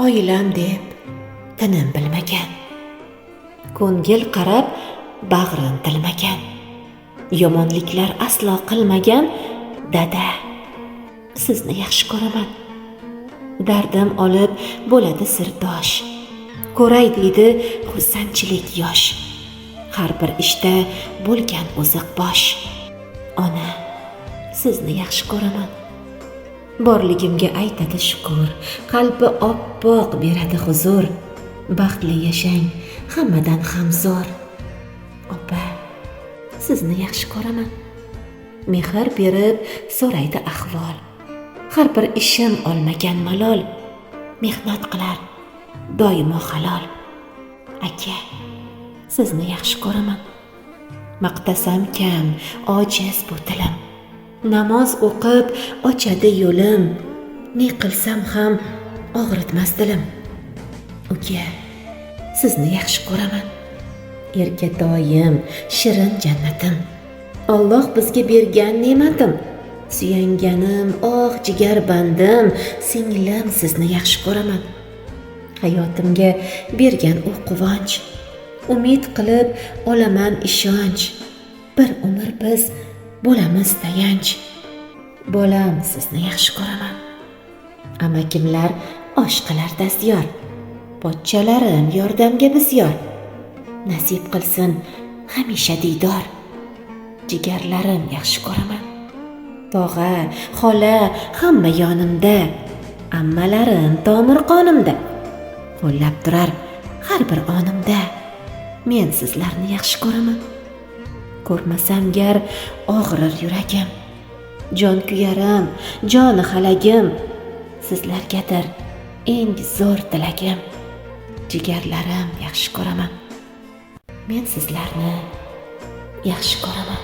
oilam deb tinim bilmagan, ko'ngil qarab bag'rin tilmagan, yomonliklar aslo qilmagan dada, sizni yaxshi ko'raman. Dardim olib bo'ladi sirdosh, ko'ray deydi xursandchilik yosh, har bir ishda bo'lgan oziq bosh. Ona, sizni yaxshi ko'raman. Borligimga aytadi shukur, qalbi oppoq beradi huzur. Baxtli yashang, hammadan ham zo'r. Opa, sizni yaxshi ko'raman. Mehr berib so'raydi ahvol, har bir ishim olmagan malol. Mehnat qilar doimo halol. Aka, sizni yaxshi ko'raman. Maqtasam kam, ojiz bu tilim. Namoz o'qib ochadi yo'lim, ne qilsam ham og'ritmas dilim. Uka, sizni yaxshi ko'raman. Erga doim shirin jannatim, Alloh bizga bergan ne'matim. Suyanganim, jigar bandim, singlim, sizni yaxshi ko'raman. Hayotimga bergan u quvonch, umid qilib olaman ishonch. Bir umr biz bo'lamiz tayanch. Bolam, sizni yaxshi ko'raman. Amakimlar osh qilar dastyor, pochchalarim yordamga bisyor. Nasib qilsin hamisha diydor, jigarlarim yaxshi ko'raman. Tog'a, xola hamma yonimda, ammalarim tomir qonimda, qo'llab turar har bir onimda. Men sizlarni yaxshi ko'raman. Ko'rmasam gar og'rir yuragim, jon kuyarim, joni halagim. Sizlargadir eng zo'r tilagim. Jigarlarim yaxshi ko'raman. Men sizlarni yaxshi ko'raman.